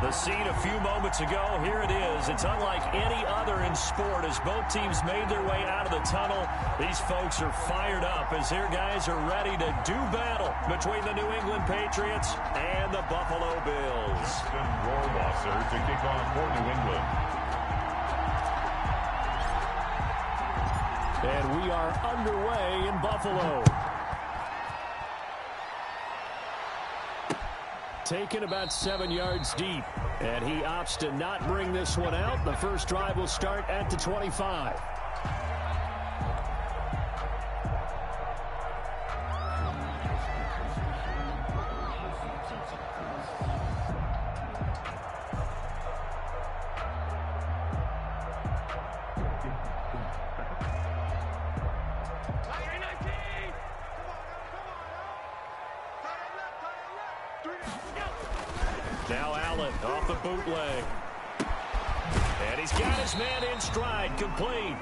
The scene a few moments ago, here it is. It's unlike any other in sport as both teams made their way out of the tunnel. These folks are fired up as their guys are ready to do battle between the New England Patriots and the Buffalo Bills. Rohrwasser to kick off for New England. And we are underway in Buffalo. Taken about 7 yards deep. And he opts to not bring this one out. The first drive will start at the 25. Now Allen off the bootleg. And he's got his man in stride, complete.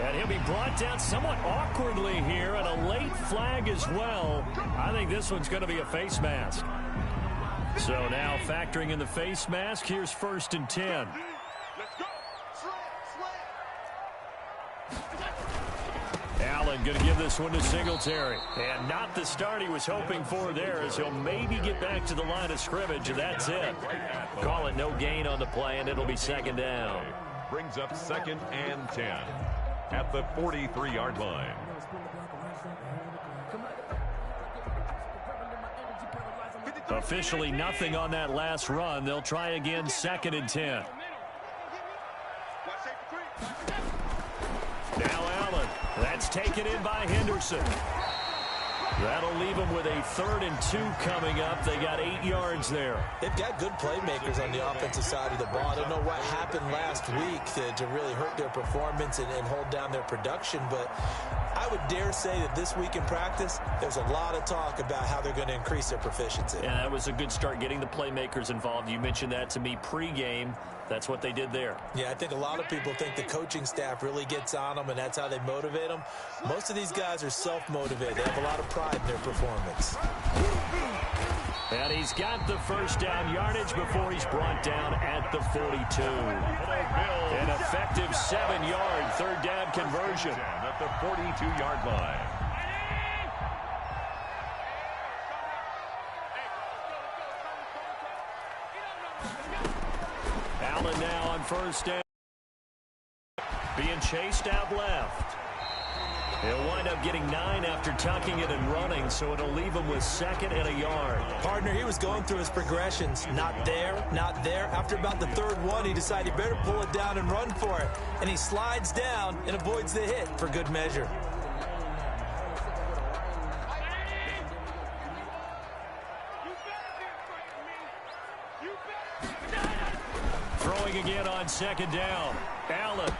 And he'll be brought down somewhat awkwardly here, and a late flag as well. I think this one's going to be a face mask. So now factoring in the face mask, here's 1st and 10. Allen going to give this one to Singletary. And not the start he was hoping for there, as he'll maybe get back to the line of scrimmage, and that's it. Call it no gain on the play, and it'll be 2nd down. Brings up 2nd and 10 at the 43-yard line. Officially nothing on that last run. They'll try again 2nd and 10. Now Allen. That's taken in by Henderson. That'll leave them with a 3rd and 2 coming up. They got 8 yards there. They've got good playmakers on the offensive side of the ball. I don't know what happened last week to really hurt their performance and hold down their production, but I would dare say that this week in practice, there's a lot of talk about how they're going to increase their proficiency. Yeah, that was a good start getting the playmakers involved. You mentioned that to me pregame. That's what they did there. Yeah, I think a lot of people think the coaching staff really gets on them, and that's how they motivate them. Most of these guys are self-motivated. They have a lot of pride in their performance. And he's got the first down yardage before he's brought down at the 42. An effective 7-yard 3rd down conversion. At the 42-yard line. Allen now on 1st down. Being chased out left. He'll wind up getting 9 after tucking it and running, so it'll leave him with 2nd and a yard. Partner, he was going through his progressions. Not there, not there. After about the 3rd one, he decided he better pull it down and run for it. And he slides down and avoids the hit for good measure. Throwing again on 2nd down. Allen.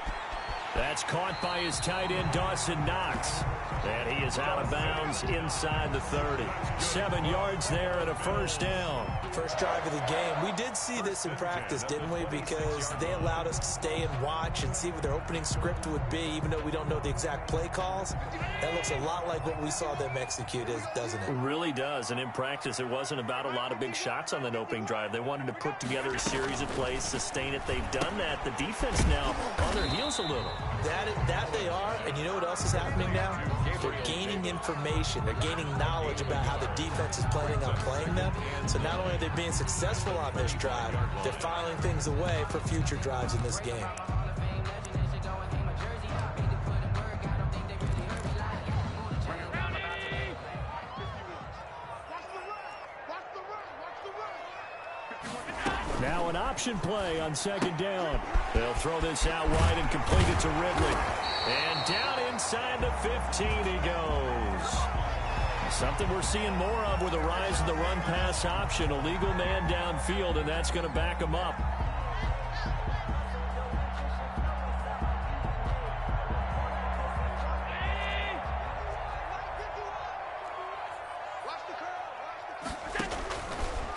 That's caught by his tight end, Dawson Knox. And he is out of bounds inside the 30. 7 yards there and a 1st down. First drive of the game. We did see this in practice, didn't we? Because they allowed us to stay and watch and see what their opening script would be, even though we don't know the exact play calls. That looks a lot like what we saw them execute, doesn't it? It really does. And in practice, it wasn't about a lot of big shots on that opening drive. They wanted to put together a series of plays, sustain it. They've done that. The defense now on their heels a little. That they are, and you know what else is happening now? They're gaining information. They're gaining knowledge about how the defense is planning on playing them. So not only are they being successful on this drive, they're filing things away for future drives in this game. Now an option play on 2nd down. They'll throw this out wide and complete it to Ridley. And down inside the 15 he goes. Something we're seeing more of with the rise of the run-pass option. A legal man downfield, and that's going to back him up.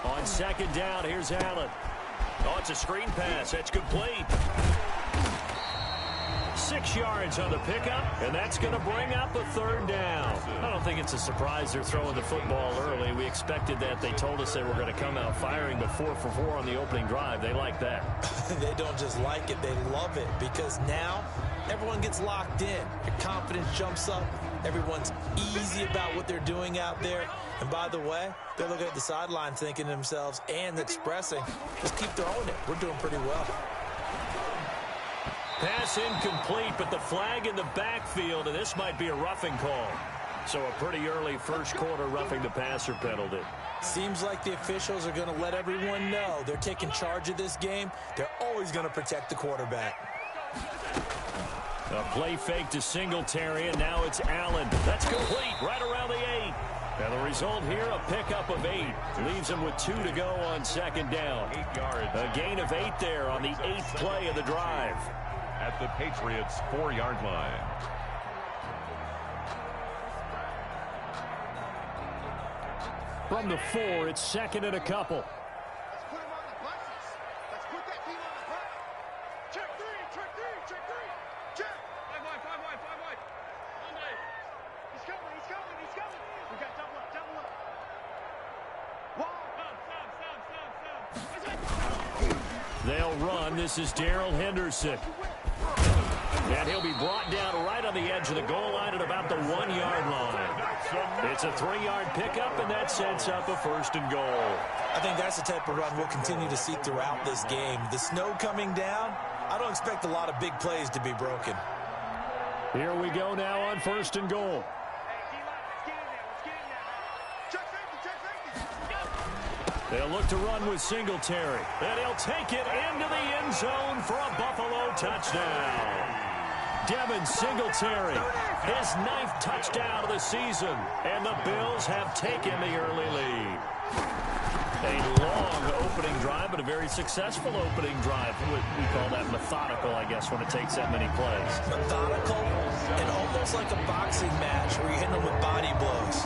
On 2nd down, here's Allen. Oh, it's a screen pass. That's complete. 6 yards on the pickup, and that's going to bring up a third down. I don't think it's a surprise they're throwing the football early. We expected that. They told us they were going to come out firing, but 4 for 4 on the opening drive. They like that. They don't just like it, they love it, because now everyone gets locked in. Your confidence jumps up. Everyone's easy about what they're doing out there. And by the way, they're looking at the sideline thinking to themselves and expressing, just keep throwing it. We're doing pretty well. Pass incomplete, but the flag in the backfield, and this might be a roughing call. So a pretty early first quarter roughing the passer penalty. Seems like the officials are going to let everyone know they're taking charge of this game. They're always going to protect the quarterback. A play fake to Singletary, and now it's Allen. That's complete right around the 8. And the result here, a pickup of 8. Leaves him with 2 to go on second down. 8 yards. A gain of 8 there on the 8th play of the drive. At the Patriots' 4-yard line. From the 4, it's second and a couple. Let's put him on the buses. Let's put that team on the bus. Check 3, check 3, check 3. Check. 5 wide. He's coming, he's coming, he's coming. We got double up, double up. Wall. Stop. They'll run. This is Darrell Henderson. And he'll be brought down right on the edge of the goal line at about the 1-yard line. It's a 3-yard pickup, and that sets up a first and goal. I think that's the type of run we'll continue to see throughout this game. The snow coming down, I don't expect a lot of big plays to be broken. Here we go now on first and goal. They'll look to run with Singletary. And he'll take it into the end zone for a Buffalo touchdown. Devin Singletary, his 9th touchdown of the season. And the Bills have taken the early lead. A long opening drive, but a very successful opening drive. We call that methodical, I guess, when it takes that many plays. Methodical and almost like a boxing match where you're hitting them with body blows.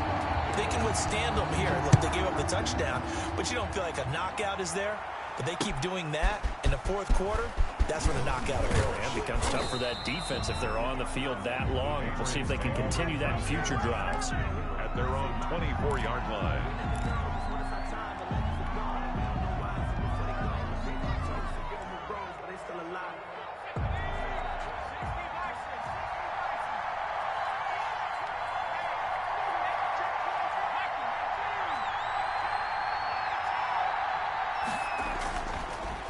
They can withstand them here. Look, they gave up the touchdown, but you don't feel like a knockout is there. But they keep doing that in the fourth quarter. That's when the knockout occurs. And it becomes tough for that defense if they're on the field that long. We'll see if they can continue that in future drives. At their own 24-yard line.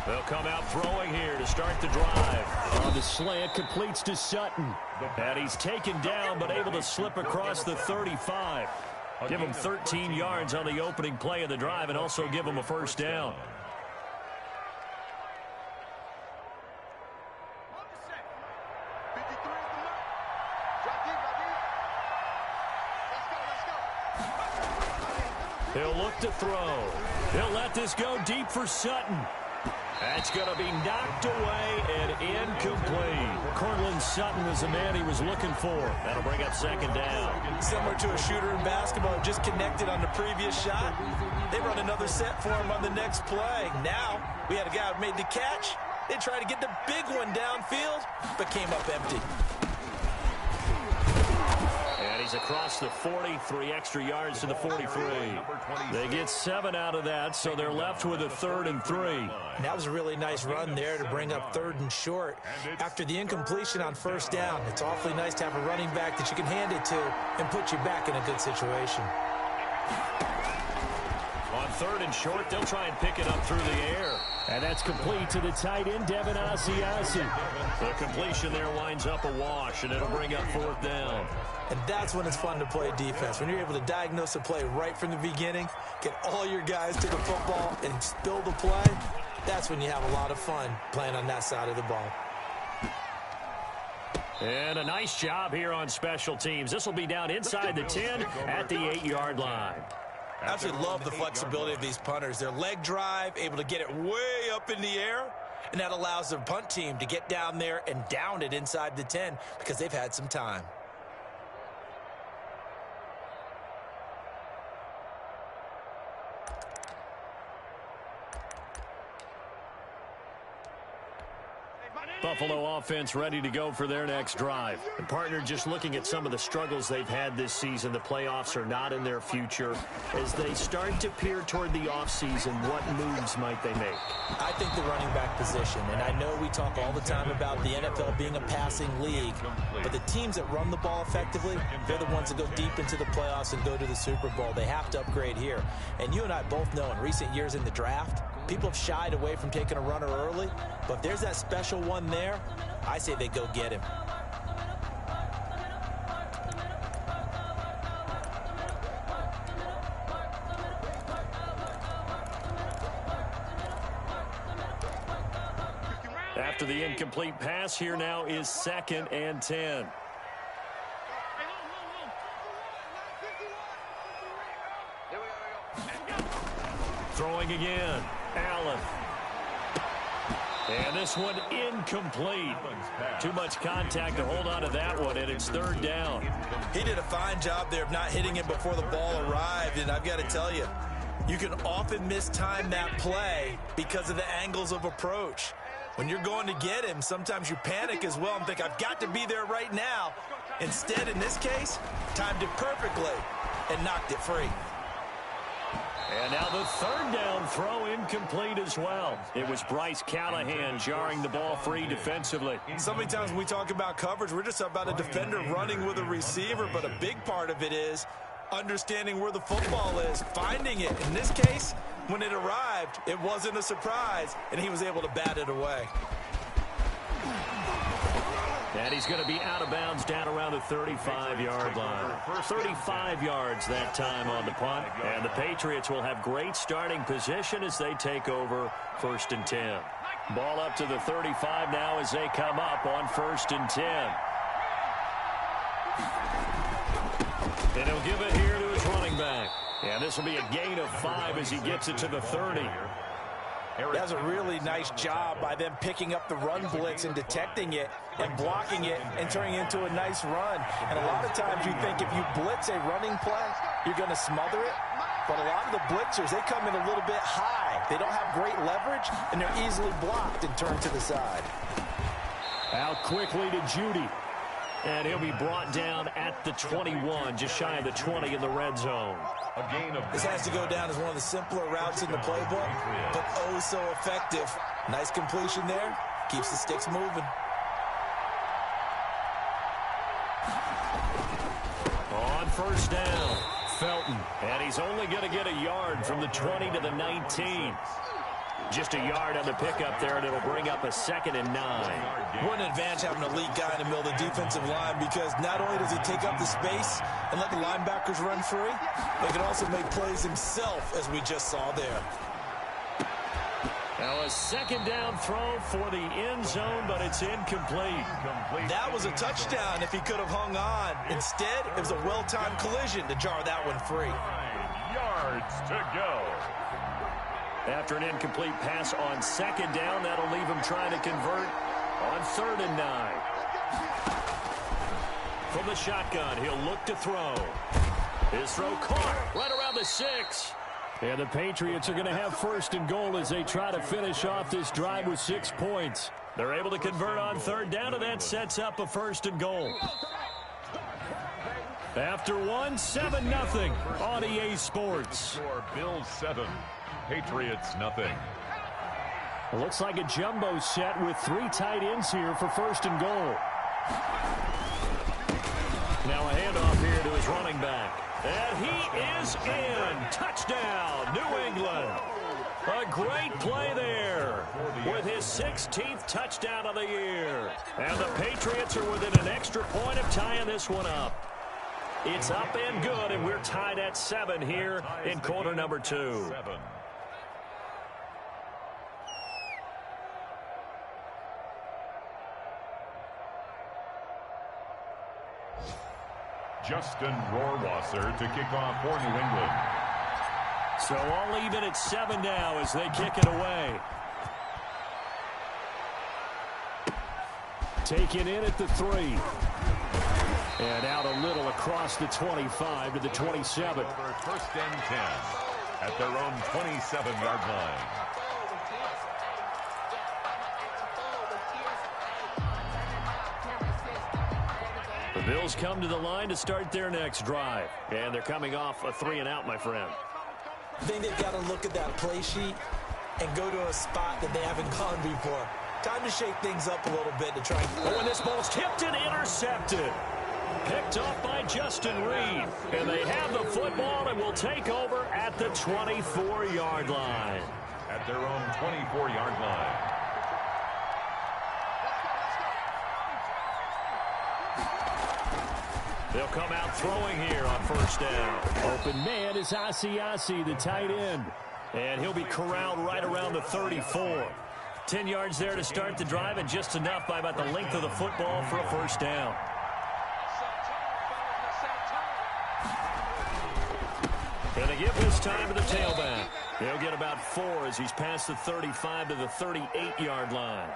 They'll come out throwing here to start the drive. On the slant, completes to Sutton. And he's taken down, but able to slip across the 35. Give him 13 yards on the opening play of the drive and also give him a first down. He'll look to throw. He'll let this go deep for Sutton. That's going to be knocked away and incomplete. Cortland Sutton was the man he was looking for. That'll bring up second down. Similar to a shooter in basketball, just connected on the previous shot. They run another set for him on the next play. Now, we had a guy who made the catch. They tried to get the big one downfield, but came up empty. And he's across the 40, 3 extra yards to the 43. They get 7 out of that, so they're left with a 3rd and 3. And that was a really nice run there to bring up 3rd and short. After the incompletion on first down, it's awfully nice to have a running back that you can hand it to and put you back in a good situation. On 3rd and short, they'll try and pick it up through the air. And that's complete to the tight end, Devin Asiasi. The completion there winds up a wash, and it'll bring up 4th down. And that's when it's fun to play defense. When you're able to diagnose a play right from the beginning, get all your guys to the football, and spill the play, that's when you have a lot of fun playing on that side of the ball. And a nice job here on special teams. This will be down inside the 10 at the 8-yard line. I absolutely love the flexibility of these punters. Their leg drive, able to get it way up in the air, and that allows the punt team to get down there and down it inside the 10 because they've had some time. Buffalo offense ready to go for their next drive. And partner, just looking at some of the struggles they've had this season, the playoffs are not in their future. As they start to peer toward the offseason, what moves might they make? I think the running back position, and I know we talk all the time about the NFL being a passing league, but the teams that run the ball effectively, they're the ones that go deep into the playoffs and go to the Super Bowl. They have to upgrade here. And you and I both know in recent years in the draft, people have shied away from taking a runner early, but if there's that special one there, I say they go get him. After the incomplete pass, here now is 2nd and 10. Throwing again. Allen. And this one incomplete. Too much contact to hold on to that one, and it's 3rd down. He did a fine job there of not hitting him before the ball arrived, and I've got to tell you, you can often mistime that play because of the angles of approach. When you're going to get him, sometimes you panic as well and think, I've got to be there right now. Instead, in this case, timed it perfectly and knocked it free. And now the 3rd down throw incomplete as well. It was Bryce Callahan jarring the ball free defensively. So many times when we talk about coverage, we're just about a defender running with a receiver, but a big part of it is understanding where the football is, finding it. In this case, when it arrived, it wasn't a surprise, and he was able to bat it away. And he's going to be out of bounds down around the 35-yard line. 35 yards that time on the punt. And the Patriots will have great starting position as they take over 1st and 10. Ball up to the 35 now as they come up on 1st and 10. And he'll give it here to his running back. And this will be a gain of 5 as he gets it to the 30. That's a really nice job by them picking up the run blitz and detecting it and blocking it and turning it into a nice run. And a lot of times you think if you blitz a running play, you're going to smother it. But a lot of the blitzers, they come in a little bit high. They don't have great leverage, and they're easily blocked and turned to the side. Out quickly to Judy. And he'll be brought down at the 21, just shy of the 20 in the red zone. This has to go down as one of the simpler routes in the playbook, but oh so effective. Nice completion there. Keeps the sticks moving. On 1st down, Felton. And he's only going to get a yard from the 20 to the 19. Just a yard on the pickup there, and it'll bring up a 2nd and 9. What an advantage having an elite guy in the middle of the defensive line, because not only does he take up the space and let the linebackers run free, but he can also make plays himself, as we just saw there. Now a 2nd down throw for the end zone, but it's incomplete. That was a touchdown if he could have hung on. Instead, it was a well-timed collision to jar that one free. 9 yards to go. After an incomplete pass on 2nd down, that'll leave him trying to convert on 3rd and 9. From the shotgun, he'll look to throw. His throw caught right around the 6. And the Patriots are going to have 1st and goal as they try to finish off this drive with 6 points. They're able to convert on 3rd down, and that sets up a 1st and goal. After 1, 7-0 on EA Sports. Bills 7, Patriots nothing. It looks like a jumbo set with 3 tight ends here for 1st and goal. Now a handoff here to his running back. And he is in. Touchdown, New England. A great play there with his 16th touchdown of the year. And the Patriots are within an extra point of tying this one up. It's up and good, and we're tied at 7 here in quarter number 2. Justin Rohrwasser to kick off for New England. So all even at 7 now as they kick it away. Taken in at the 3. And out a little across the 25 to the 27. 1st and 10 at their own 27-yard line. The Bills come to the line to start their next drive. And they're coming off a 3-and-out, my friend. I think they've got to look at that play sheet and go to a spot that they haven't gone before. Time to shake things up a little bit to try and... Oh, and this ball's tipped and intercepted. Picked off by Justin Reed. And they have the football and will take over at the 24-yard line. At their own 24-yard line. They'll come out throwing here on first down. Open man is Asiasi, the tight end. And he'll be corralled right around the 34. 10 yards there to start the drive, and just enough by about the length of the football for a first down. And they give this time to the tailback. He'll get about 4 as he's past the 35 to the 38-yard line.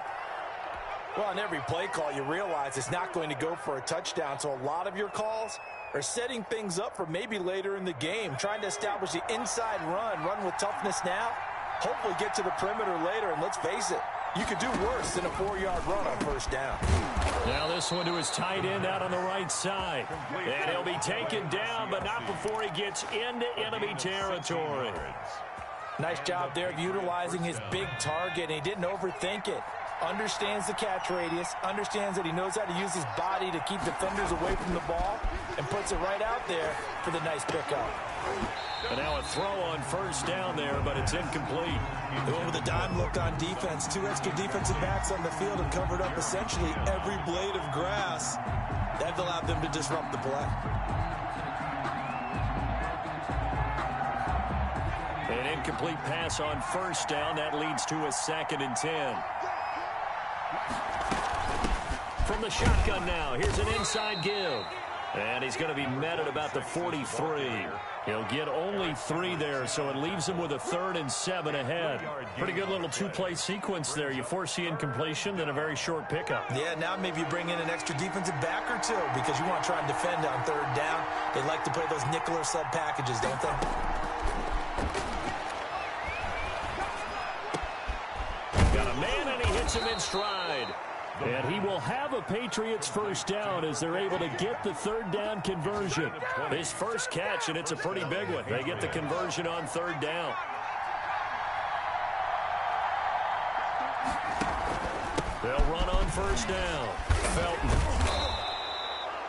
Well, on every play call, you realize it's not going to go for a touchdown, so a lot of your calls are setting things up for maybe later in the game, trying to establish the inside run with toughness now, hopefully get to the perimeter later, and let's face it, you could do worse than a 4-yard run on first down. Now this one to his tight end out on the right side. And he'll be taken down, but not before he gets into enemy territory. Nice job there of utilizing his big target, and he didn't overthink it. Understands the catch radius, understands that he knows how to use his body to keep defenders away from the ball, and puts it right out there for the nice pickup. And now a throw on first down there, but it's incomplete. They went with a dime look on defense. 2 extra defensive backs on the field and covered up essentially every blade of grass. That allowed them to disrupt the play. An incomplete pass on first down. That leads to a 2nd and 10. From the shotgun now, here's an inside give. And he's going to be met at about the 43. He'll get only 3 there, so it leaves him with a 3rd and 7 ahead. Pretty good little 2-play sequence there. You force the incompletion, then a very short pickup. Yeah, now maybe you bring in an extra defensive back or 2 because you want to try and defend on 3rd down. They like to play those nickel or sub packages, don't they? Got a man, and he hits him in stride. And he will have a Patriots first down as they're able to get the 3rd down conversion. His first catch, and it's a pretty big one. They get the conversion on 3rd down. They'll run on first down. Felton.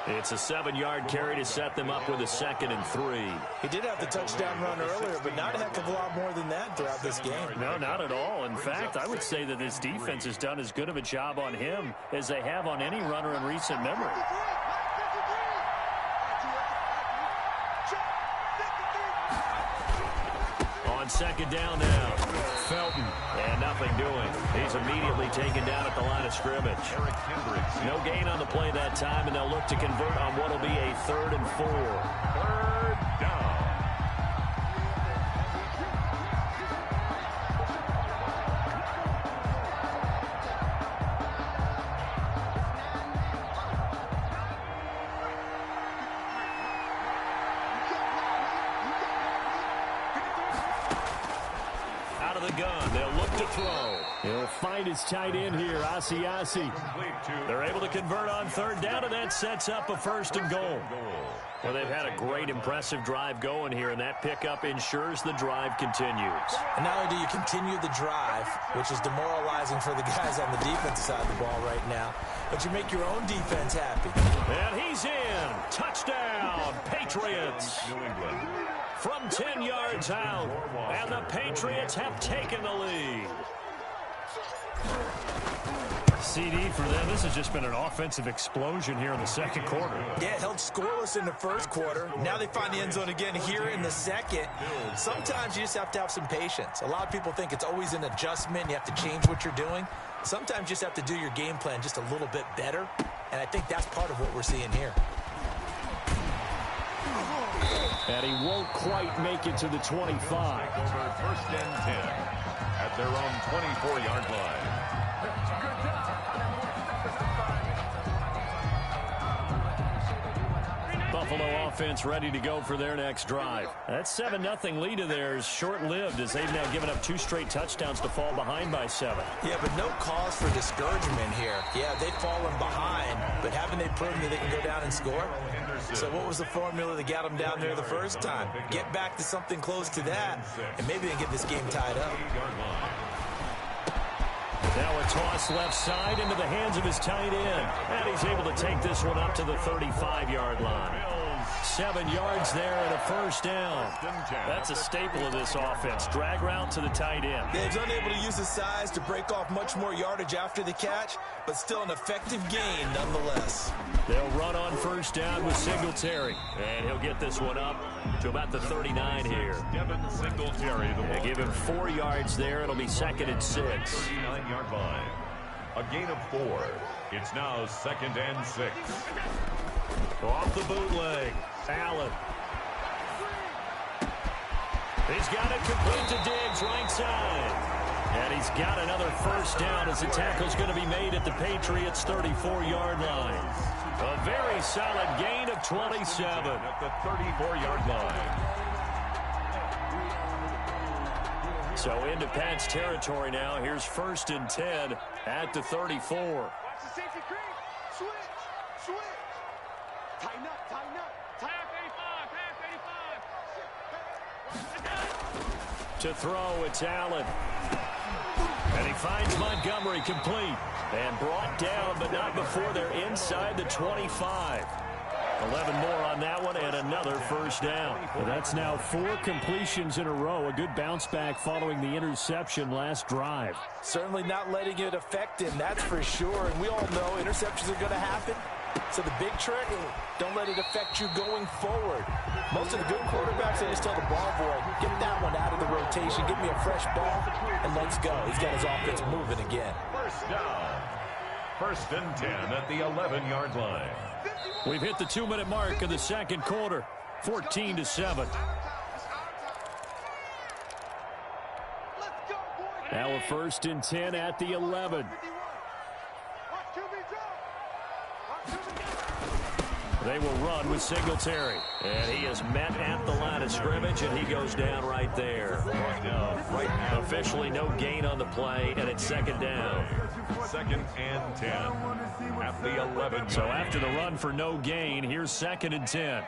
It's a 7-yard carry to set them up with a 2nd and 3. He did have the touchdown run earlier, but not a heck of a lot more than that throughout this game. No, not at all. In fact, I would say that this defense has done as good of a job on him as they have on any runner in recent memory. On 2nd down now, Felton, and nothing doing. He's immediately taken down at the line of scrimmage. No gain on the play that time, and they'll look to convert on what will be a 3rd and 4. 3rd down. Gun. They'll look to throw. He'll find his tight end here, Asiasi. They're able to convert on 3rd down, and that sets up a 1st and goal. Well, they've had a great, impressive drive going here, and that pickup ensures the drive continues. And not only do you continue the drive, which is demoralizing for the guys on the defensive side of the ball right now, but you make your own defense happy. And he's in. Touchdown, Patriots. New England. From 10 yards out, and the Patriots have taken the lead. CD for them. This has just been an offensive explosion here in the 2nd quarter. Yeah, held scoreless in the 1st quarter. Now they find the end zone again here in the 2nd. Sometimes you just have to have some patience. A lot of people think it's always an adjustment. You have to change what you're doing. Sometimes you just have to do your game plan just a little bit better, and I think that's part of what we're seeing here. And he won't quite make it to the 25. Over 1st and 10 at their own 24-yard line. That Buffalo offense ready to go for their next drive. That 7-0 lead of theirs short-lived as they've now given up 2 straight touchdowns to fall behind by 7. Yeah, but no cause for discouragement here. Yeah, they've fallen behind, but haven't they proven that they can go down and score? So what was the formula that got them down there the first time? Get back to something close to that, and maybe they can get this game tied up. Now a toss left side into the hands of his tight end. And he's able to take this one up to the 35-yard line. 7 yards there and a first down. That's a staple of this offense. Drag route to the tight end. Yeah, he's unable to use his size to break off much more yardage after the catch, but still an effective gain nonetheless. They'll run on first down with Singletary. And he'll get this one up to about the 39 here. They give him 4 yards there. It'll be 2nd and 6. 39-yard line. A gain of 4. It's now 2nd and 6. Off the bootleg. Allen. He's got it complete to Diggs, right side. And he's got another first down as the tackle's going to be made at the Patriots' 34-yard line. A very solid gain of 27. At the 34-yard line. So into Pat's territory now. Here's 1st and 10 at the 34. Watch the safety creep. Switch. Switch. Tighten up. Tighten up. To throw, it's Allen. And he finds Montgomery complete. And brought down, but not before they're inside the 25. 11 more on that one, and another first down. Well, that's now 4 completions in a row. A good bounce back following the interception last drive. Certainly not letting it affect him, that's for sure. And we all know interceptions are going to happen. So the big trick, don't let it affect you going forward. Most of the good quarterbacks, they just tell the ball boy, get that one out of the rotation, give me a fresh ball, and let's go. He's got his offense moving again. First down. 1st and 10 at the 11-yard line. We've hit the 2-minute mark of the second quarter. 14-7. Now a 1st and 10 at the 11. They will run with Singletary. And he is met at the line of scrimmage, and he goes down right there. Officially no gain on the play, and it's 2nd down. 2nd and 10 at the 11. So after the run for no gain, here's 2nd and 10.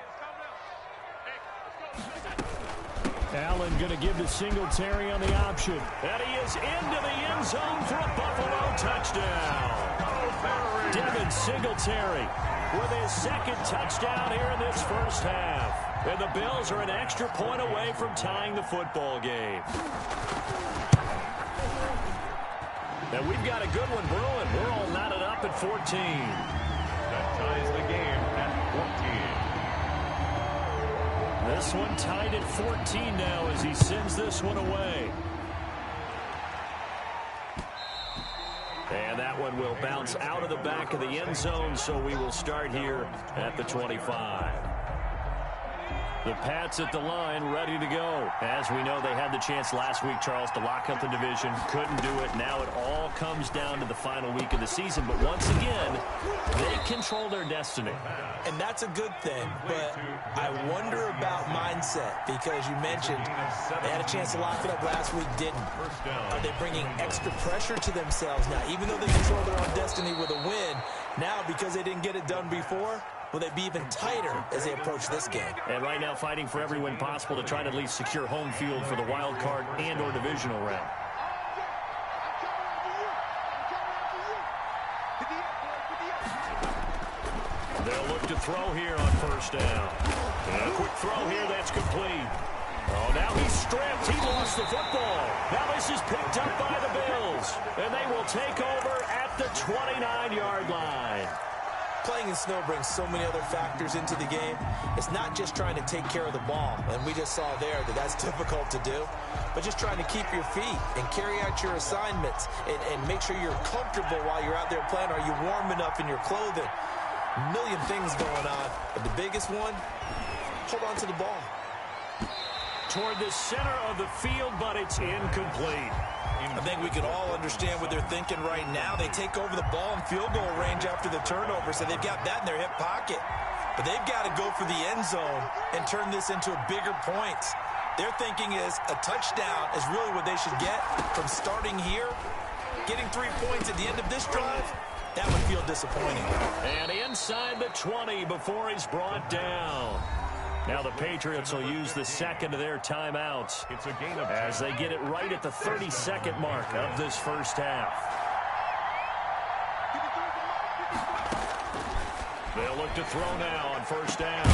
Allen going to give the Singletary on the option. And he is into the end zone for a Buffalo touchdown. Devin Singletary with his 2nd touchdown here in this first half. And the Bills are an extra point away from tying the football game. And we've got a good one brewing. We're all knotted up at 14. That ties the game at 14. This one tied at 14 now as he sends this one away. And that one will bounce out of the back of the end zone, so we will start here at the 25. The Pats at the line, ready to go. As we know, they had the chance last week, Charles, to lock up the division. Couldn't do it. Now it all comes down to the final week of the season. But once again, they control their destiny. And that's a good thing. But I wonder about mindset, because you mentioned they had a chance to lock it up last week, didn't. Are they bringing extra pressure to themselves now? Even though they control their own destiny with a win, now because they didn't get it done before, will they be even tighter as they approach this game? And right now fighting for every win possible to try to at least secure home field for the wild card and or divisional round. They'll look to throw here on first down. And a quick throw here, that's complete. Oh, now he's stripped. He lost the football. Now this is picked up by the Bills. And they will take over at the 29-yard line. Playing in snow brings so many other factors into the game. It's not just trying to take care of the ball, and we just saw there that that's difficult to do, but just trying to keep your feet and carry out your assignments and make sure you're comfortable while you're out there playing. Are you warm enough in your clothing? A million things going on, but the biggest one, hold on to the ball. Toward the center of the field, but it's incomplete. I think we could all understand what they're thinking right now. They take over the ball in field goal range after the turnover, so they've got that in their hip pocket. but they've got to go for the end zone and turn this into bigger points. Their thinking is a touchdown is really what they should get from starting here. Getting 3 points at the end of this drive, that would feel disappointing. And inside the 20 before he's brought down. Now the Patriots will use the second of their timeouts It's a gain of as they get it right at the 32nd mark of this first half. They'll look to throw now on first down.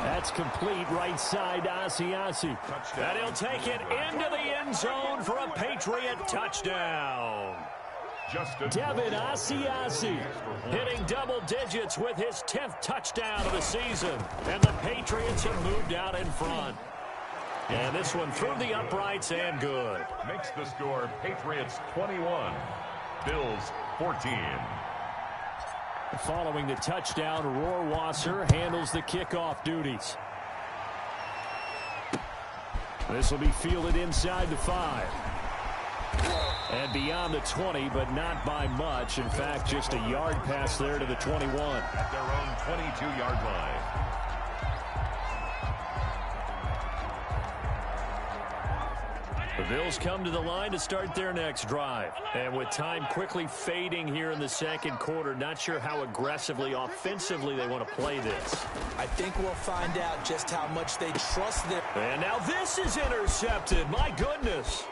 That's complete right side to Asiasi. And he'll take it into the end zone for a Patriot touchdown. Devin Asiasi hitting double digits with his 10th touchdown of the season. And the Patriots have moved out in front. And this one through the uprights and good. Makes the score Patriots 21, Bills 14. Following the touchdown, Rohrwasser handles the kickoff duties. This will be fielded inside the 5. And beyond the 20, but not by much. In fact, just a yard pass there to the 21. At their own 22-yard line. The Bills come to the line to start their next drive. And with time quickly fading here in the second quarter, not sure how aggressively, offensively they want to play this. I think we'll find out just how much they trust them. And now this is intercepted. My goodness.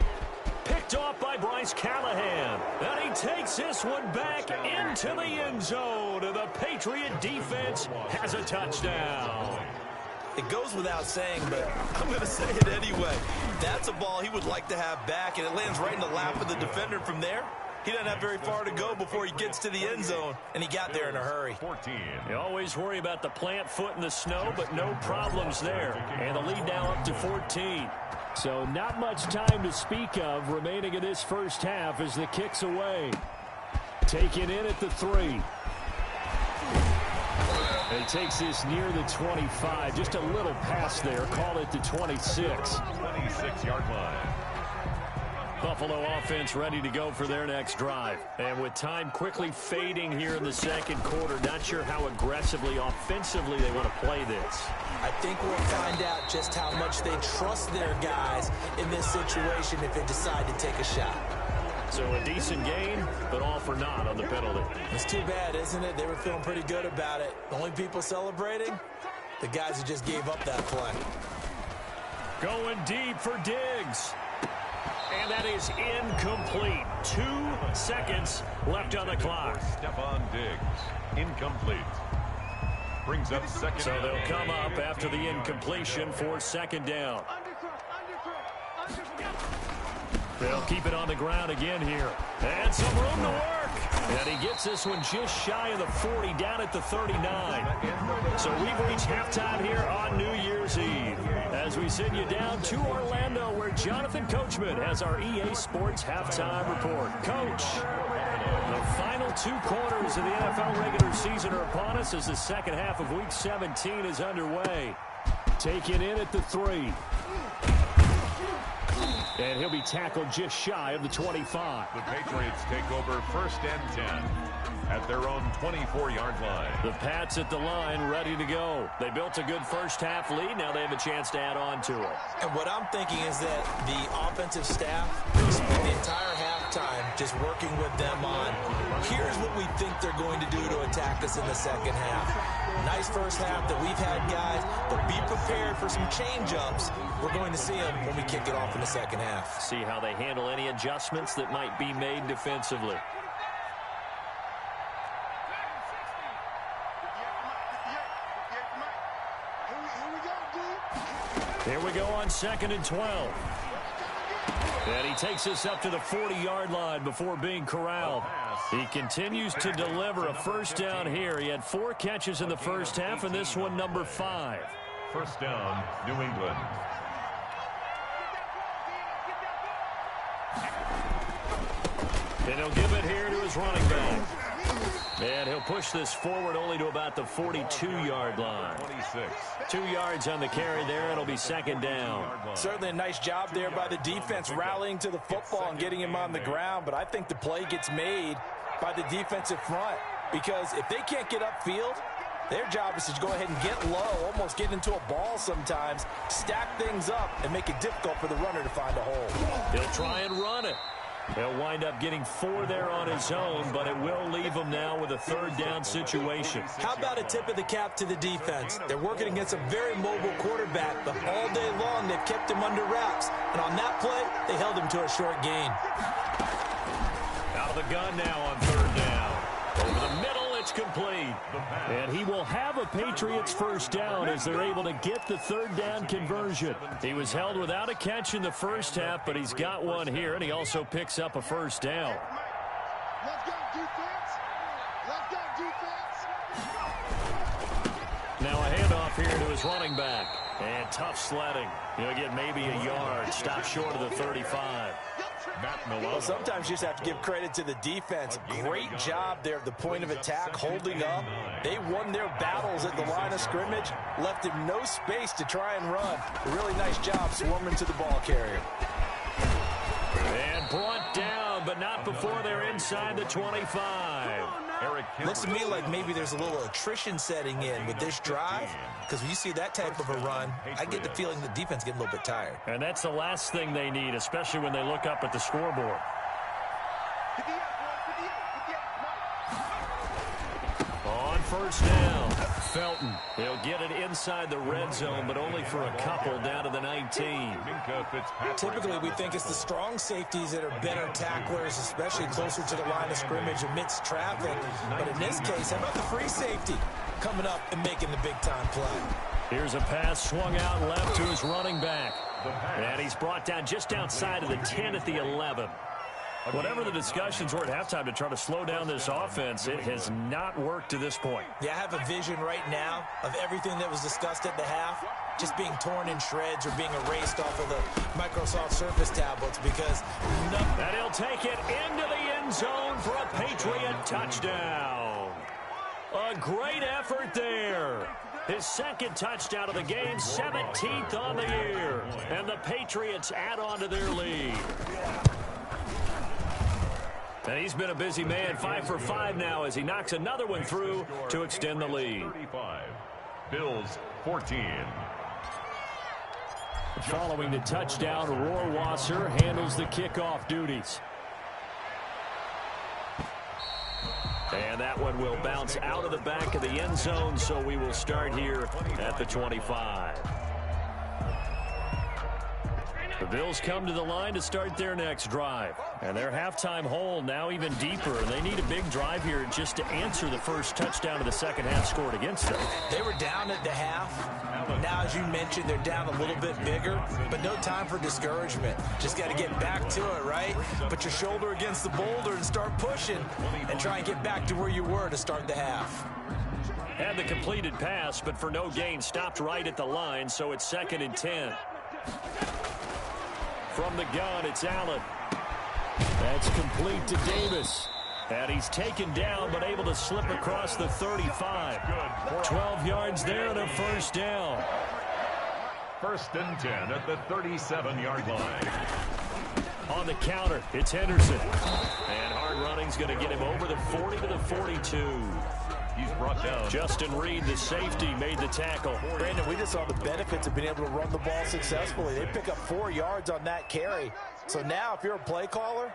Picked off by Bryce Callahan. And he takes this one back into the end zone. And the Patriot defense has a touchdown. It goes without saying, but I'm going to say it anyway. That's a ball he would like to have back, and it lands right in the lap of the defender from there. He doesn't have very far to go before he gets to the end zone, and he got there in a hurry. 14. You always worry about the plant foot in the snow, but no problems there. And the lead now up to 14. So not much time to speak of remaining in this first half as the kick's away. Taken in at the 3. He takes this near the 25. Just a little pass there. Call it the 26. 26-yard line. Buffalo offense ready to go for their next drive. And with time quickly fading here in the second quarter, not sure how aggressively, offensively they want to play this. I think we'll find out just how much they trust their guys in this situation if they decide to take a shot. So a decent gain, but all for naught on the penalty. It's too bad, isn't it? They were feeling pretty good about it. The only people celebrating, the guys who just gave up that play. Going deep for Diggs. And that is incomplete. 2 seconds left on the clock. Stephon Diggs, incomplete. Brings up second. So they'll come up after the incompletion for second down. They'll keep it on the ground again here. And some room to work. And he gets this one just shy of the 40, down at the 39. So we've reached halftime here on New Year's Eve. As we send you down to Orlando, where Jonathan Coachman has our EA Sports halftime report. Coach, the final 2 quarters of the NFL regular season are upon us as the second half of Week 17 is underway. Taken in at the 3. And he'll be tackled just shy of the 25. The Patriots take over 1st and 10 at their own 24-yard line. The Pats at the line ready to go. They built a good first half lead. Now they have a chance to add on to it. And what I'm thinking is that the offensive staff spent the entire halftime just working with them on, here's what we think they're going to do to attack us in the second half. Nice first half that we've had, guys, but be prepared for some change-ups. We're going to see them when we kick it off in the second half. See how they handle any adjustments that might be made defensively. Here we go on 2nd and 12. And he takes us up to the 40-yard line before being corralled. He continues to deliver a first down here. He had 4 catches in the first half, and this one number 5. First down, New England. And he'll give it here to his running back. And he'll push this forward only to about the 42-yard line. 26. 2 yards on the carry there. It'll be second down. Certainly a nice job there by the defense rallying to the football and getting him on the ground, but I think the play gets made by the defensive front because if they can't get upfield, Their job is to go ahead and get low, almost get into a ball sometimes, stack things up, and make it difficult for the runner to find a hole. He'll try and run it. He'll wind up getting 4 there on his own, but it will leave him now with a third down situation. How about a tip of the cap to the defense? They're working against a very mobile quarterback, but all day long they've kept him under wraps. And on that play, they held him to a short gain. Out of the gun now on third down. Over the middle, it's complete. And he will have a Patriots first down as they're able to get the third down conversion. He was held without a catch in the first half, but he's got one here, and he also picks up a first down. Let's go, defense. Let's go, defense. Now a handoff here to his running back. And tough sledding. He'll get maybe a yard. Stop short of the 35. Well, sometimes you just have to give credit to the defense. Great job there at the point of attack, holding up. They won their battles at the line of scrimmage, left him no space to try and run. A really nice job swarming to the ball carrier. And brought down, but not before they're inside the 25. Looks to me like maybe there's a little attrition setting in with this drive, because when you see that type of a run, I get the feeling the defense getting a little bit tired. And that's the last thing they need, especially when they look up at the scoreboard. On first down, Felton. He'll get it inside the red zone, but only for a couple down to the 19. Typically, we think it's the strong safeties that are better tacklers, especially closer to the line of scrimmage amidst traffic. But in this case, how about the free safety coming up and making the big-time play? Here's a pass swung out left to his running back. And he's brought down just outside of the 10 at the 11. Whatever the discussions were at halftime to try to slow down this offense, it has not worked to this point. Yeah, I have a vision right now of everything that was discussed at the half just being torn in shreds or being erased off of the Microsoft Surface tablets because and he'll take it into the end zone for a Patriot touchdown. A great effort there. His second touchdown of the game, 17th on the year. And the Patriots add on to their lead. And he's been a busy man, 5 for 5 now as he knocks another one through to extend the lead. 35. Bills 14. Following the touchdown, Rohrwasser handles the kickoff duties. And that one will bounce out of the back of the end zone, so we will start here at the 25. The Bills come to the line to start their next drive. And their halftime hole now even deeper. And they need a big drive here just to answer the first touchdown of the second half scored against them. They were down at the half. Now, as you mentioned, they're down a little bit bigger. But no time for discouragement. Just got to get back to it, right? Put your shoulder against the boulder and start pushing. And try and get back to where you were to start the half. Had the completed pass, but for no gain, stopped right at the line. So it's 2nd and 10. From the gun, it's Allen. That's complete to Davis. And he's taken down, but able to slip across the 35. 12 yards there and a first down. 1st and 10 at the 37-yard line. On the counter, it's Henderson. And hard running's going to get him over the 40 to the 42. He's brought down. Justin Reed, the safety, made the tackle. Brandon, we just saw the benefits of being able to run the ball successfully. They pick up 4 yards on that carry. So now if you're a play caller,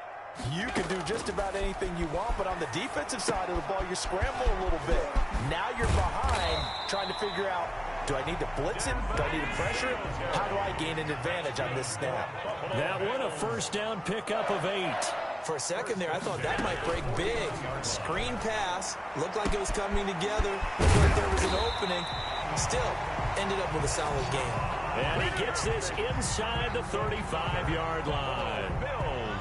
you can do just about anything you want. But on the defensive side of the ball, you're scrambling a little bit. Now you're behind trying to figure out, do I need to blitz him? Do I need to pressure him? How do I gain an advantage on this snap? That one a first down pickup of 8. For a second there, I thought that might break big. Screen pass. Looked like it was coming together. Looked like there was an opening. Still, ended up with a solid game. And he gets this inside the 35-yard line.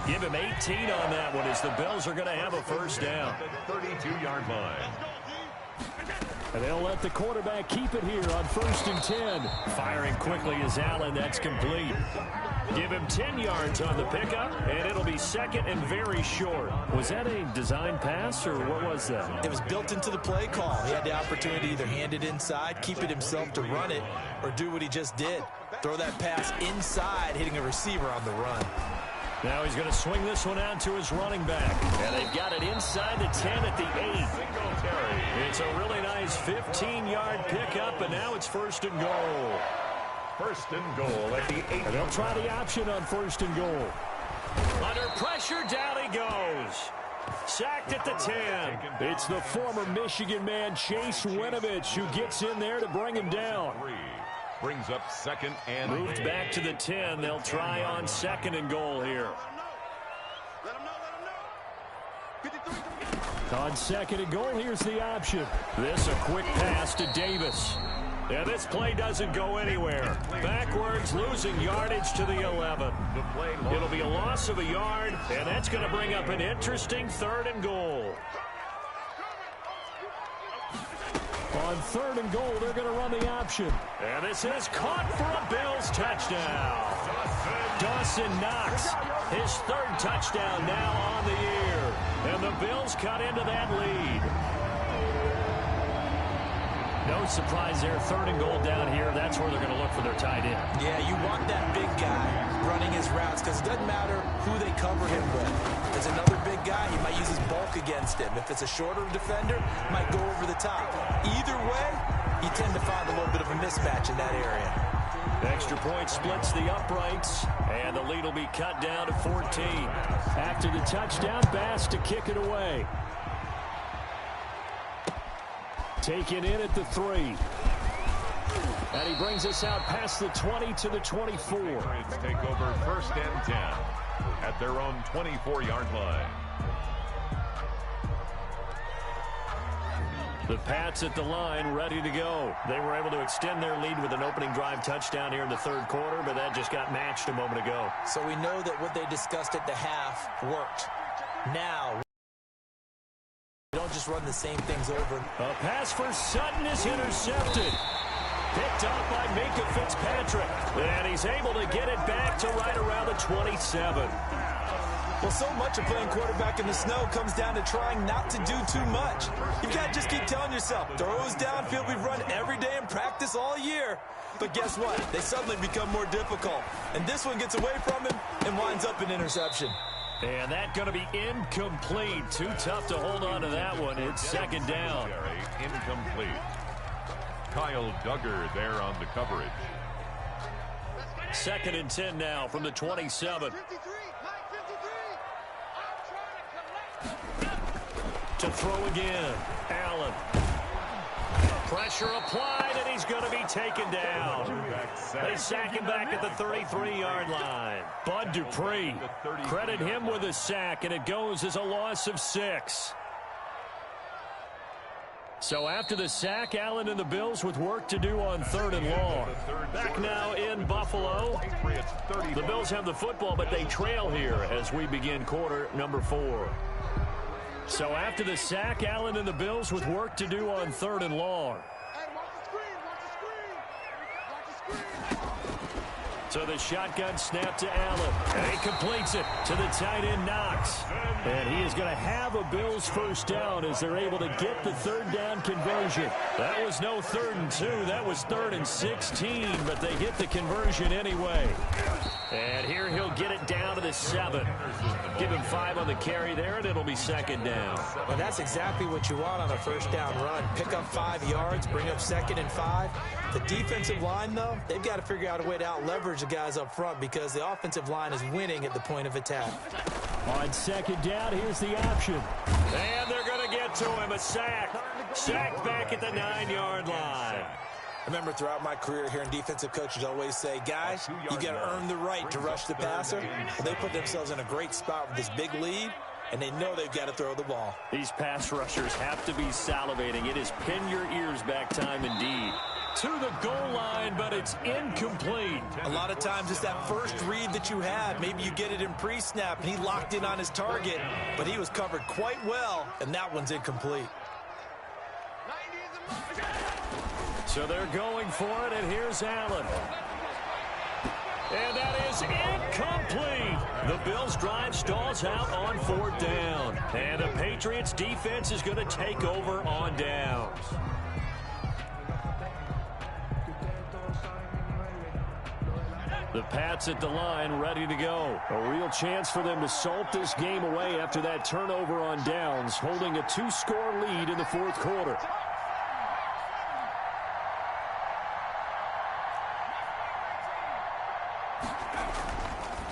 Give him 18 on that one as the Bills are going to have a first down. 32-yard line. And they'll let the quarterback keep it here on 1st and 10. Firing quickly is Allen. That's complete. Give him 10 yards on the pickup, and it'll be 2nd and very short. Was that a design pass, or what was that? It was built into the play call. He had the opportunity to either hand it inside, keep it himself to run it, or do what he just did. Throw that pass inside, hitting a receiver on the run. Now he's going to swing this one out to his running back. And they've got it inside the 10 at the 8. It's a really nice 15-yard pickup, and now it's 1st and goal. 1st and goal at the 8. And they'll try the option on 1st and goal. Under pressure, down he goes. Sacked at the 10. It's the former Michigan man, Chase Winovich, who gets in there to bring him down. Brings up 2nd and Moved back to the 10. They'll try on 2nd and goal here. On 2nd and goal, here's the option. This a quick pass to Davis. And this play doesn't go anywhere. Backwards, losing yardage to the 11. It'll be a loss of a yard, and that's going to bring up an interesting 3rd and goal. On 3rd and goal, they're going to run the option. And this is caught for a Bills touchdown. Dawson Knox, his 3rd touchdown now on the year. And the Bills cut into that lead. No surprise there. 3rd and goal down here. That's where they're going to look for their tight end. Yeah, you want that big guy running his routes because it doesn't matter who they cover him with. If it's another big guy, he might use his bulk against him. If it's a shorter defender, he might go over the top. Either way, you tend to find a little bit of a mismatch in that area. Extra point splits the uprights, and the lead will be cut down to 14. After the touchdown, Bass to kick it away. Taken in at the 3. And he brings us out past the 20 to the 24. Pirates take over 1st and 10 at their own 24-yard line. The Pats at the line, ready to go. They were able to extend their lead with an opening drive touchdown here in the 3rd quarter, but that just got matched a moment ago. So we know that what they discussed at the half worked. Now, don't just run the same things over. A pass for Sutton is intercepted. Picked off by Minka Fitzpatrick. And he's able to get it back to right around the 27. Well, so much of playing quarterback in the snow comes down to trying not to do too much. You've got to just keep telling yourself, throws downfield we've run every day in practice all year. But guess what? They suddenly become more difficult. And this one gets away from him and winds up an interception. And that's going to be incomplete. Too tough to hold on to that one. It's 2nd down. Incomplete. Kyle Duggar there on the coverage. 2nd and 10 now from the 27. To throw again. Allen. Pressure applied, and he's going to be taken down. They sack him back at the 33-yard line. Bud Dupree, credit him with a sack, and it goes as a loss of 6. So after the sack, Allen and the Bills with work to do on 3rd and long. Back now in Buffalo. The Bills have the football, but they trail here as we begin quarter number 4. So after the sack, Allen and the Bills with work to do on 3rd and long. So the shotgun snap to Allen. And he completes it to the tight end Knox. And he is going to have a Bills 1st down as they're able to get the 3rd down conversion. That was no 3rd and 2. That was 3rd and 16, but they get the conversion anyway. And here he'll get it down to the 7. Give him 5 on the carry there, and it'll be 2nd down. Well, that's exactly what you want on a 1st down run. Pick up 5 yards, bring up 2nd and 5. The defensive line, though, they've got to figure out a way to out-leverage the guys up front because the offensive line is winning at the point of attack. On 2nd down, here's the option. And they're going to get to him. A sack. Sacked back at the 9-yard line. I remember throughout my career hearing defensive coaches always say, guys, you got to earn the right to rush the passer. Well, they put themselves in a great spot with this big lead, and they know they've got to throw the ball. These pass rushers have to be salivating. It is pin your ears back time indeed. To the goal line, but it's incomplete. A lot of times it's that first read that you had. Maybe you get it in pre-snap, and he locked in on his target, but he was covered quite well, and that one's incomplete. So they're going for it, and here's Allen. And that is incomplete. The Bills' drive stalls out on 4th down. And the Patriots' defense is going to take over on downs. The Pats at the line, ready to go. A real chance for them to salt this game away after that turnover on downs, holding a 2-score lead in the fourth quarter.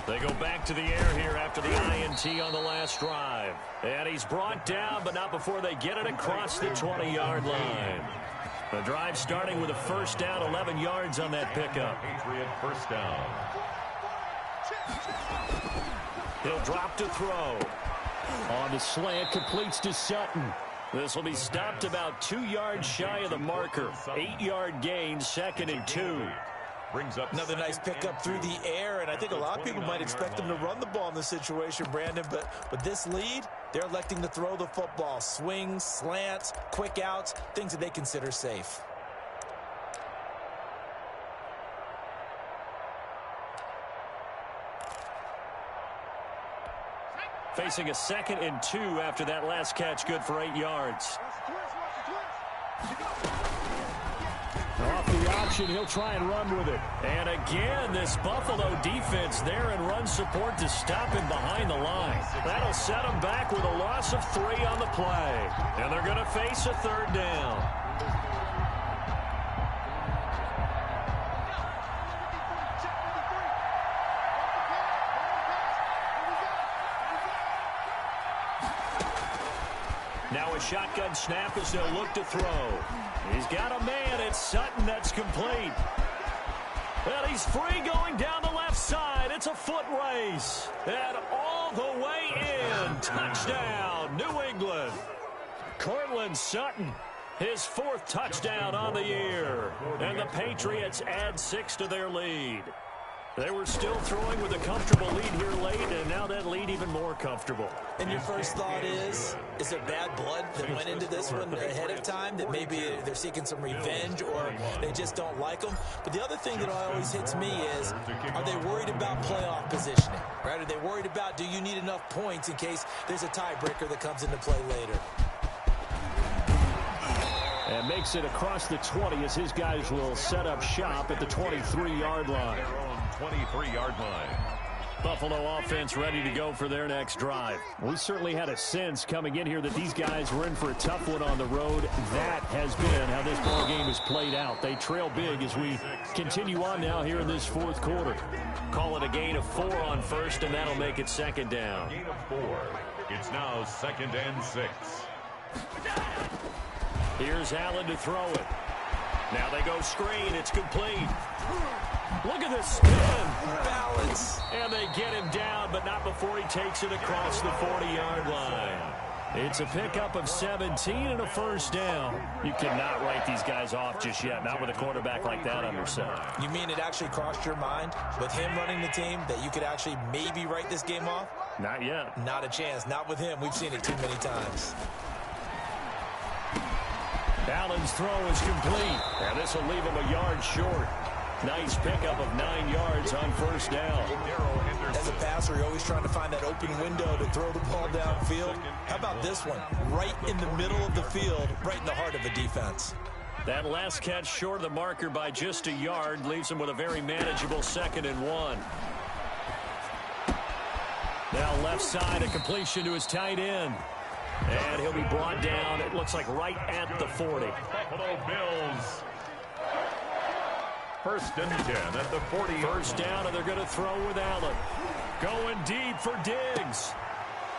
They go back to the air here after the INT on the last drive. And he's brought down, but not before they get it across the 20-yard line. The drive starting with a first down, 11 yards on that pickup. Patriot first down. He'll drop to throw. On the slant, completes to Sutton. This will be stopped about 2 yards shy of the marker. 8-yard gain, 2nd and 2. Brings up another nice pickup through the air, and I think a lot of people might expect them to run the ball in this situation, Brandon, but with this lead, they're electing to throw the football. Swings, slants, quick outs, things that they consider safe. Facing a 2nd and 2 after that last catch, good for 8 yards. Off the option, he'll try and run with it. And again, this Buffalo defense there in run support to stop him behind the line. That'll set him back with a loss of 3 on the play. And they're going to face a 3rd down. Now a shotgun snap as they'll look to throw. He's got a man. It's Sutton. That's complete. And he's free going down the left side. It's a foot race. And all the way in. Touchdown, New England. Cortland Sutton, his 4th touchdown on the year. And the Patriots add 6 to their lead. They were still throwing with a comfortable lead here late, and now that lead even more comfortable. And your first thought is it bad blood that went into this one ahead of time, that maybe they're seeking some revenge or they just don't like them? But the other thing that always hits me is, are they worried about playoff positioning? Right? Are they worried about, do you need enough points in case there's a tiebreaker that comes into play later? And makes it across the 20 as his guys will set up shop at the 23-yard line. 23-yard line. Buffalo offense ready to go for their next drive. We certainly had a sense coming in here that these guys were in for a tough one on the road. That has been how this ball game has played out. They trail big as we continue on now here in this fourth quarter. Call it a gain of 4 on first, and that'll make it 2nd down. Gain of 4. It's now 2nd and 6. Here's Allen to throw it. Now they go screen. It's complete. Look at this spin. Balance. And they get him down, but not before he takes it across the 40-yard line. It's a pickup of 17 and a first down. You cannot write these guys off just yet, not with a quarterback like that under center. You mean it actually crossed your mind with him running the team that you could actually maybe write this game off? Not yet. Not a chance. Not with him. We've seen it too many times. Allen's throw is complete. And this will leave him a yard short. Nice pickup of 9 yards on first down. As a passer, you're always trying to find that open window to throw the ball downfield. How about this one? Right in the middle of the field, right in the heart of the defense. That last catch short of the marker by just a yard leaves him with a very manageable 2nd and 1. Now left side, a completion to his tight end. And he'll be brought down, it looks like right at the 40. Buffalo Bills. 1st and 10 at the 40. First down, and they're going to throw with Allen. Going deep for Diggs.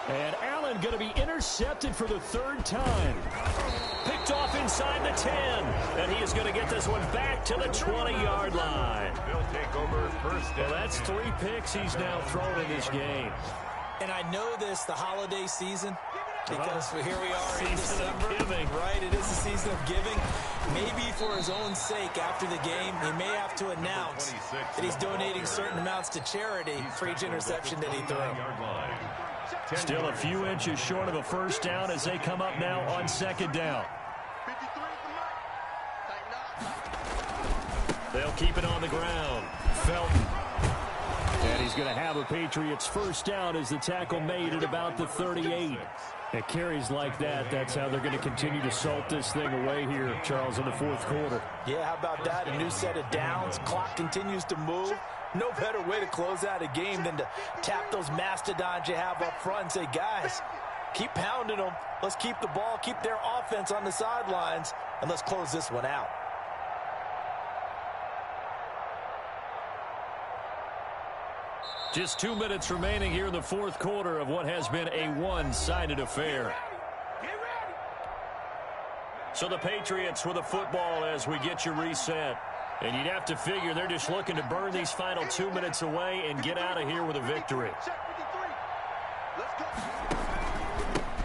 And Allen going to be intercepted for the 3rd time. Picked off inside the 10. And he is going to get this one back to the 20-yard line. They'll take over 1st. Well, that's 3 picks he's now thrown in this game. And I know this, the holiday season, because here we are in December, right? It is the season of giving. Maybe for his own sake, after the game, he may have to announce that he's donating certain amounts to charity for each interception that he threw. Still a few inches short of a first down as they come up now on 2nd down. They'll keep it on the ground. Felton. And he's going to have a Patriots first down as the tackle made at about the 38. At carries like that, that's how they're going to continue to salt this thing away here, Charles, in the fourth quarter. Yeah, how about that? A new set of downs. Clock continues to move. No better way to close out a game than to tap those mastodons you have up front and say, guys, keep pounding them. Let's keep the ball, keep their offense on the sidelines, and let's close this one out. Just 2 minutes remaining here in the fourth quarter of what has been a one-sided affair. So the Patriots with the football as we get you reset. And you'd have to figure they're just looking to burn these final 2 minutes away and get out of here with a victory.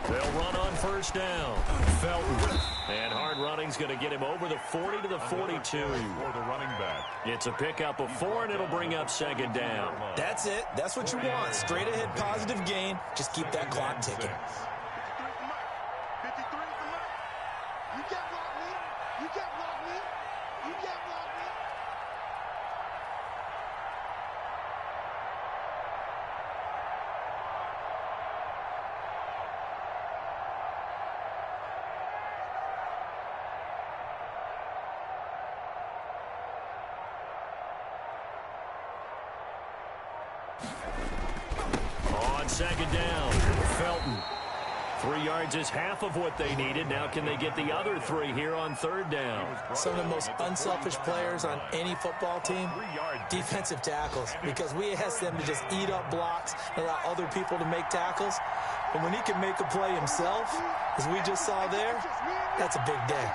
They'll run on first down. Felton. And hard running's going to get him over the 40 to the 42. For the running back. It's a pickup of 4, and it'll bring up second down. That's it. That's what you want. Straight ahead positive gain. Just keep that clock ticking. 53 is the mark. You can't block me. You can't block me. You can't block me. On second down, Felton. 3 yards is half of what they needed. Now can they get the other 3 here on third down? Some of the most unselfish players on any football team, defensive tackles, because we ask them to just eat up blocks and allow other people to make tackles. But when he can make a play himself, as we just saw there, that's a big day.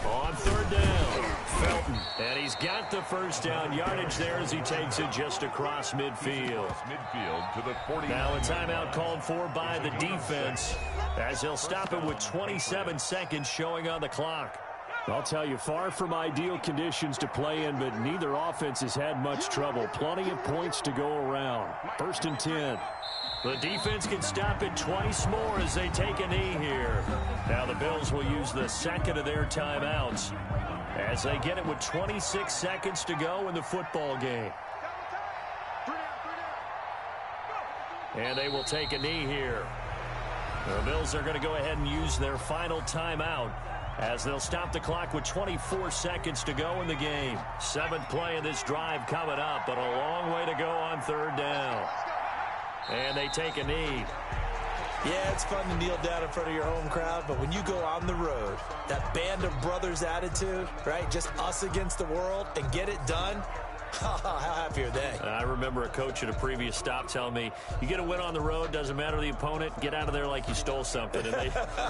On third down, Felton. And he's got the first down yardage there as he takes it just across midfield. Midfield to the 40. Now a timeout called for by the defense as he'll stop it with 27 seconds showing on the clock. I'll tell you, far from ideal conditions to play in, but neither offense has had much trouble. Plenty of points to go around. 1st and 10. The defense can stop it twice more as they take a knee here. Now the Bills will use the second of their timeouts as they get it with 26 seconds to go in the football game. And they will take a knee here. The Bills are going to go ahead and use their final timeout as they'll stop the clock with 24 seconds to go in the game. 7th play of this drive coming up, but a long way to go on third down. And they take a knee. Yeah, it's fun to kneel down in front of your home crowd, but when you go on the road, that band of brothers attitude, right, just us against the world, and get it done, how happy are they? I remember a coach at a previous stop telling me, you get a win on the road, doesn't matter the opponent, get out of there like you stole something. And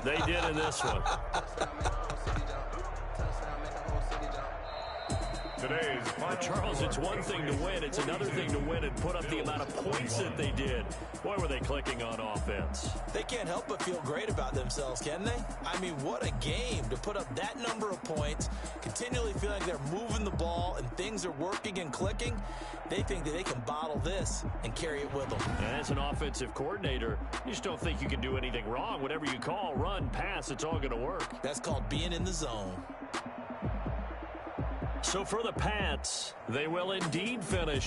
they did in this one. Today's Charles, it's one thing to win. It's another thing to win and put up the amount of points that they did. Boy, were they clicking on offense. They can't help but feel great about themselves, can they? I mean, what a game to put up that number of points, continually feeling like they're moving the ball and things are working and clicking. They think that they can bottle this and carry it with them. And as an offensive coordinator, you just don't think you can do anything wrong. Whatever you call, run, pass, it's all going to work. That's called being in the zone. So for the Pats, they will indeed finish